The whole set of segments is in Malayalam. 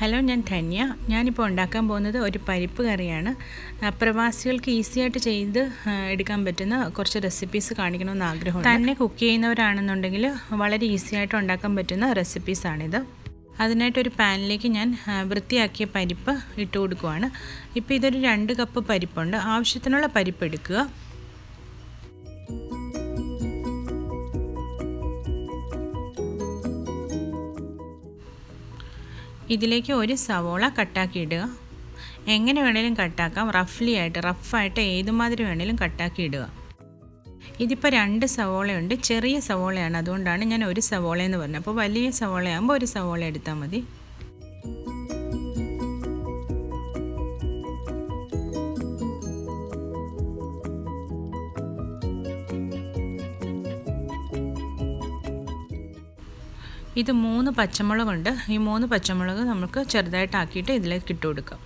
ഹലോ, ഞാൻ ധന്യ. ഞാനിപ്പോൾ ഉണ്ടാക്കാൻ പോകുന്നത് ഒരു പരിപ്പ് കറിയാണ്. പ്രവാസികൾക്ക് ഈസി ആയിട്ട് ചെയ്ത് എടുക്കാൻ പറ്റുന്ന കുറച്ച് റെസിപ്പീസ് കാണിക്കണമെന്ന് ആഗ്രഹമുണ്ട്. തന്നെ കുക്ക് ചെയ്യുന്നവരാണെന്നുണ്ടെങ്കിൽ വളരെ ഈസി ആയിട്ട് ഉണ്ടാക്കാൻ പറ്റുന്ന റെസിപ്പീസാണിത്. അതിനായിട്ടൊരു പാനിലേക്ക് ഞാൻ വൃത്തിയാക്കിയ പരിപ്പ് ഇട്ട് കൊടുക്കുവാണ്. ഇപ്പോൾ ഇതൊരു 2 കപ്പ് പരിപ്പുണ്ട്. ആവശ്യത്തിനുള്ള പരിപ്പ് എടുക്കുക. ഇതിലേക്ക് ഒരു സവോള കട്ടാക്കി ഇടുക. എങ്ങനെ വേണേലും കട്ടാക്കാം, റഫായിട്ട് ഏതുമാതിരി വേണേലും കട്ടാക്കി ഇടുക. ഇതിപ്പോൾ 2 സവോളയുണ്ട്. ചെറിയ സവോളയാണ്, അതുകൊണ്ടാണ് ഞാൻ ഒരു സവോള എന്ന് പറഞ്ഞത്. അപ്പോൾ വലിയ സവോളയാകുമ്പോൾ ഒരു സവോള എടുത്താൽ മതി. ഇത് 3 പച്ചമുളകുണ്ട്. ഈ 3 പച്ചമുളക് നമുക്ക് ചെറുതായിട്ടാക്കിയിട്ട് ഇതിലേക്ക് ഇട്ട് കൊടുക്കാം.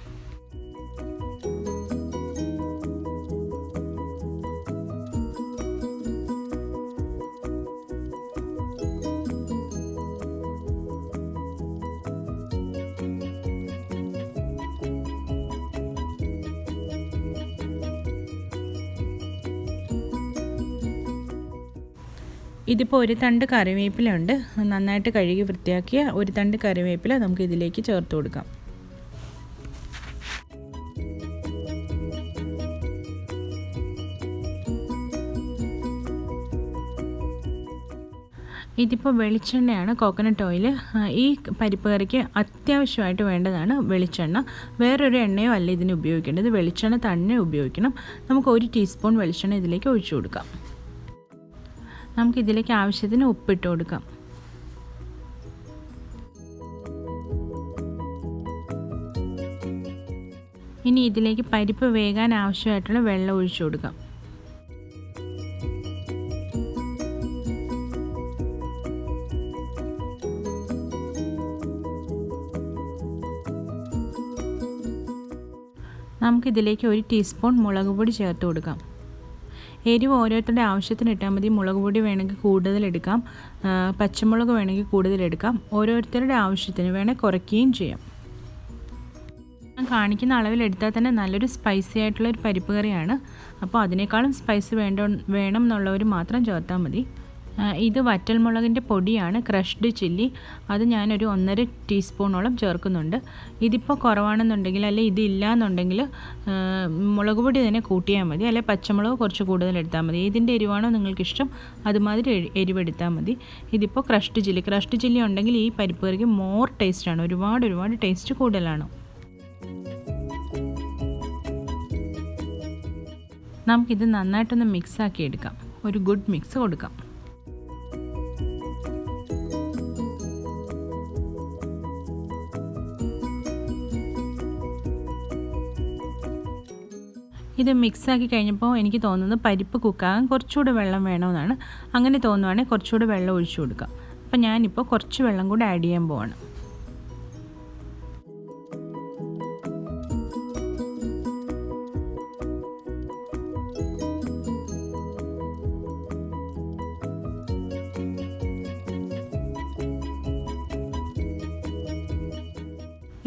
ഇതിപ്പോൾ ഒരു തണ്ട് കറിവേപ്പില ഉണ്ട്. നന്നായിട്ട് കഴുകി വൃത്തിയാക്കിയ ഒരു തണ്ട് കറിവേപ്പില നമുക്ക് ഇതിലേക്ക് ചേർത്ത് കൊടുക്കാം. ഇതിപ്പോൾ വെളിച്ചെണ്ണയാണ്, കോക്കനട്ട് ഓയിൽ. ഈ പരിപ്പ് കറിക്ക് അത്യാവശ്യമായിട്ട് വേണ്ടതാണ് വെളിച്ചെണ്ണ. വേറൊരു എണ്ണയോ അല്ല ഇതിന് ഉപയോഗിക്കേണ്ടത്, വെളിച്ചെണ്ണ തന്നെ ഉപയോഗിക്കണം. നമുക്ക് 1 ടീസ്പൂൺ വെളിച്ചെണ്ണ ഇതിലേക്ക് ഒഴിച്ചു കൊടുക്കാം. നമുക്കിതിലേക്ക് ആവശ്യത്തിന് ഉപ്പിട്ട് കൊടുക്കാം. ഇനി ഇതിലേക്ക് പരിപ്പ് വേകാൻ ആവശ്യമായിട്ടുള്ള വെള്ളം ഒഴിച്ചു കൊടുക്കാം. നമുക്കിതിലേക്ക് 1 ടീസ്പൂൺ മുളക് പൊടി ചേർത്ത് കൊടുക്കാം. എരിവ് ഓരോരുത്തരുടെ ആവശ്യത്തിന് ഇട്ടാൽ മതി. മുളക് പൊടി വേണമെങ്കിൽ കൂടുതലെടുക്കാം, പച്ചമുളക് വേണമെങ്കിൽ കൂടുതലെടുക്കാം. ഓരോരുത്തരുടെ ആവശ്യത്തിന് വേണേൽ കുറയ്ക്കുകയും ചെയ്യാം. ഞാൻ കാണിക്കുന്ന അളവിലെടുത്താൽ തന്നെ നല്ലൊരു സ്പൈസി ആയിട്ടുള്ളൊരു പരിപ്പ് കറിയാണ്. അപ്പോൾ അതിനേക്കാളും സ്പൈസ് വേണം എന്നുള്ളവർ മാത്രം ചേർത്താൽ മതി. ഇത് വറ്റൽമുളകിൻ്റെ പൊടിയാണ്, ക്രഷ്ഡ് ചില്ലി. അത് ഞാനൊരു 1.5 ടീസ്പൂണോളം ചേർക്കുന്നുണ്ട്. ഇതിപ്പോൾ കുറവാണെന്നുണ്ടെങ്കിൽ, അല്ലെ ഇതില്ല എന്നുണ്ടെങ്കിൽ മുളക് പൊടി തന്നെ കൂട്ടിയാൽ മതി, അല്ലെ പച്ചമുളക് കുറച്ച് കൂടുതൽ എടുത്താൽ മതി. ഇതിൻ്റെ എരിവാണോ നിങ്ങൾക്കിഷ്ടം അതുമാതിരി എരിവെടുത്താൽ മതി. ഇതിപ്പോൾ ക്രഷ്ഡ് ചില്ലി ഉണ്ടെങ്കിൽ ഈ പരിപ്പ് കറിക്ക് മോർ ടേസ്റ്റാണ്, ഒരുപാട് ടേസ്റ്റ് കൂടുതലാണ്. നമുക്കിത് നന്നായിട്ടൊന്ന് മിക്സാക്കി എടുക്കാം. ഒരു ഗുഡ് മിക്സ് കൊടുക്കാം. ഇത് മിക്സാക്കി കഴിഞ്ഞപ്പോൾ എനിക്ക് തോന്നുന്നത് പരിപ്പ് കുക്കാകാൻ കുറച്ചുകൂടെ വെള്ളം വേണമെന്നാണ്. അങ്ങനെ തോന്നുവാണെങ്കിൽ കുറച്ചുകൂടെ വെള്ളം ഒഴിച്ചു കൊടുക്കാം. അപ്പം ഞാനിപ്പോൾ കുറച്ച് വെള്ളം കൂടെ ആഡ് ചെയ്യാൻ പോവാണ്.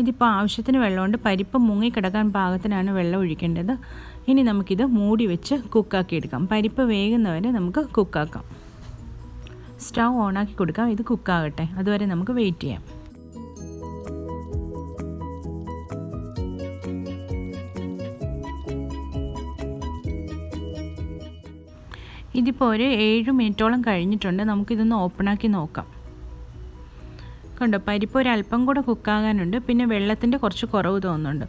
ഇതിപ്പോൾ ആവശ്യത്തിന് വെള്ളമുണ്ട്. പരിപ്പ് മുങ്ങിക്കിടക്കാൻ പാകത്തിനാണ് വെള്ളം ഒഴിക്കേണ്ടത്. ഇനി നമുക്കിത് മൂടി വെച്ച് കുക്കാക്കി എടുക്കാം. പരിപ്പ് വേകുന്നവരെ നമുക്ക് കുക്കാക്കാം. സ്റ്റൗ ഓണാക്കി കൊടുക്കാം. ഇത് കുക്കാകട്ടെ, അതുവരെ നമുക്ക് വെയിറ്റ് ചെയ്യാം. ഇതിപ്പോൾ ഒരു 7 മിനിറ്റോളം കഴിഞ്ഞിട്ടുണ്ട്. നമുക്കിതൊന്ന് ഓപ്പണാക്കി നോക്കാം. കണ്ടോ, പരിപ്പ് ഒരല്പം കൂടെ കുക്കാകാനുണ്ട്. പിന്നെ വെള്ളത്തിൻ്റെ കുറച്ച് കുറവ് തോന്നുന്നുണ്ട്.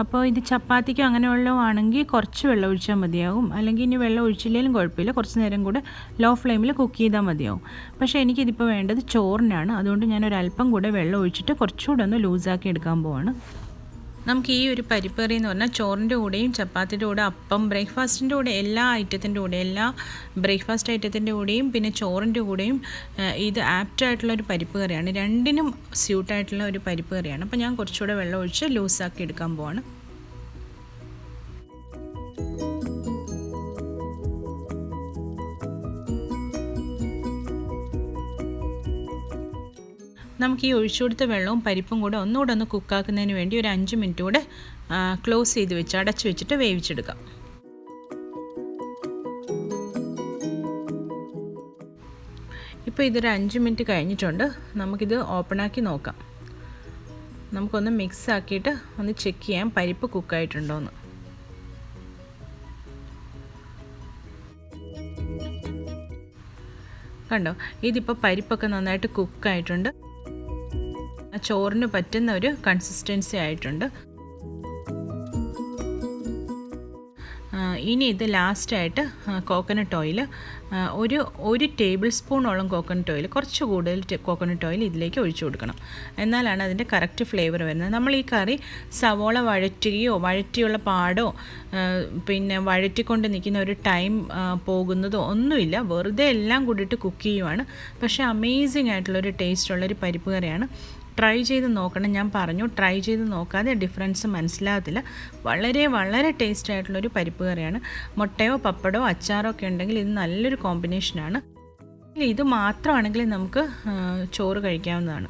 അപ്പോൾ ഇത് ചപ്പാത്തിക്കോ അങ്ങനെയുള്ളതാണെങ്കിൽ കുറച്ച് വെള്ളം ഒഴിച്ചാൽ മതിയാകും. അല്ലെങ്കിൽ ഇനി വെള്ളം ഒഴിച്ചില്ലെങ്കിലും കുഴപ്പമില്ല, കുറച്ച് നേരം കൂടെ ലോ ഫ്ലെയിമിൽ കുക്ക് ചെയ്താൽ മതിയാവും. പക്ഷേ എനിക്കിതിപ്പോൾ വേണ്ടത് ചോറിനാണ്. അതുകൊണ്ട് ഞാൻ ഒരല്പം കൂടെ വെള്ളം ഒഴിച്ചിട്ട് കുറച്ചുകൂടെ ഒന്ന് ലൂസാക്കി എടുക്കാൻ പോവാണ്. നമുക്ക് ഈ ഒരു പരിപ്പ് കറി എന്ന് പറഞ്ഞാൽ ചോറിൻ്റെ കൂടെയും ചപ്പാത്തിൻ്റെ കൂടെ, അപ്പം, ബ്രേക്ക്ഫാസ്റ്റിൻ്റെ കൂടെ, എല്ലാ ബ്രേക്ക്ഫാസ്റ്റ് ഐറ്റത്തിൻ്റെ കൂടെയും പിന്നെ ചോറിൻ്റെ കൂടെയും ഇത് ആപ്റ്റായിട്ടുള്ളൊരു പരിപ്പ് കറിയാണ്. രണ്ടിനും സ്യൂട്ടായിട്ടുള്ള ഒരു പരിപ്പ് കറിയാണ്. അപ്പോൾ ഞാൻ കുറച്ചുകൂടെ വെള്ളം ഒഴിച്ച് ലൂസാക്കി എടുക്കാൻ പോവാണ്. നമുക്ക് ഈ ഒഴിച്ചു കൊടുത്ത വെള്ളവും പരിപ്പും കൂടെ ഒന്നുകൂടെ ഒന്ന് കുക്കാക്കുന്നതിന് വേണ്ടി ഒരു 5 മിനിറ്റ് കൂടെ ക്ലോസ് ചെയ്ത് വെച്ച് അടച്ചു വെച്ചിട്ട് വേവിച്ചെടുക്കാം. ഇപ്പോൾ ഇതൊരു 5 മിനിറ്റ് കഴിഞ്ഞിട്ടുണ്ട്. നമുക്കിത് ഓപ്പണാക്കി നോക്കാം. നമുക്കൊന്ന് മിക്സ് ആക്കിയിട്ട് ഒന്ന് ചെക്ക് ചെയ്യാം പരിപ്പ് കുക്കായിട്ടുണ്ടോ എന്ന്. കണ്ടോ, ഇതിപ്പോൾ പരിപ്പൊക്കെ നന്നായിട്ട് കുക്കായിട്ടുണ്ട്. ചോറിന് പറ്റുന്ന ഒരു കൺസിസ്റ്റൻസി ആയിട്ടുണ്ട്. ഇനി ഇത് ലാസ്റ്റായിട്ട് കോക്കനട്ട് ഓയിൽ ഒരു ടേബിൾ സ്പൂണോളം കോക്കനട്ട് ഓയിൽ, കുറച്ച് കൂടുതൽ കോക്കനട്ട് ഓയിൽ ഇതിലേക്ക് ഒഴിച്ചു കൊടുക്കണം. എന്നാലാണ് അതിൻ്റെ കറക്റ്റ് ഫ്ലേവർ വരുന്നത്. നമ്മൾ ഈ കറി സവോള വഴറ്റിയുള്ള പാടോ പിന്നെ വഴറ്റിക്കൊണ്ട് നിൽക്കുന്ന ഒരു ടൈം പോകുന്നതോ ഒന്നുമില്ല. വെറുതെ എല്ലാം കൂടിയിട്ട് കുക്ക് ചെയ്യുവാണ്. പക്ഷേ അമേസിങ് ആയിട്ടുള്ളൊരു ടേസ്റ്റുള്ളൊരു പരിപ്പ് കറിയാണ്. ട്രൈ ചെയ്ത് നോക്കണം. ഞാൻ പറഞ്ഞു, ട്രൈ ചെയ്ത് നോക്കാതെ ഡിഫറൻസ് മനസ്സിലാകത്തില്ല. വളരെ വളരെ ടേസ്റ്റ് ആയിട്ടുള്ളൊരു പരിപ്പ് കറിയാണ്. മുട്ടയോ പപ്പടോ അച്ചാറോ ഒക്കെ ഉണ്ടെങ്കിൽ ഇത് നല്ലൊരു കോമ്പിനേഷനാണ്. ഇത് മാത്രമാണെങ്കിൽ നമുക്ക് ചോറ് കഴിക്കാവുന്നതാണ്.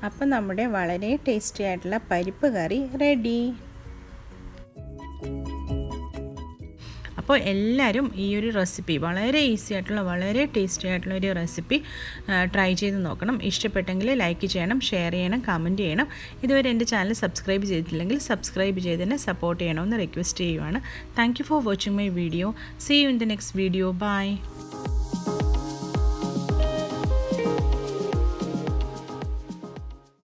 അപ്പം നമ്മുടെ വളരെ ടേസ്റ്റി ആയിട്ടുള്ള പരിപ്പ് കറി റെഡി. അപ്പോൾ എല്ലാവരും ഈ ഒരു റെസിപ്പി, വളരെ ഈസി ആയിട്ടുള്ള വളരെ ടേസ്റ്റി ആയിട്ടുള്ള ഒരു റെസിപ്പി ട്രൈ ചെയ്ത് നോക്കണം. ഇഷ്ടപ്പെട്ടെങ്കിൽ ലൈക്ക് ചെയ്യണം, ഷെയർ ചെയ്യണം, കമൻറ്റ് ചെയ്യണം. ഇതുവരെ എൻ്റെ ചാനൽ സബ്സ്ക്രൈബ് ചെയ്തിട്ടില്ലെങ്കിൽ സബ്സ്ക്രൈബ് ചെയ്ത് തന്നെ സപ്പോർട്ട് ചെയ്യണമെന്ന് റിക്വസ്റ്റ് ചെയ്യുവാണ്. Thank you for watching my video. See you in the next video. By.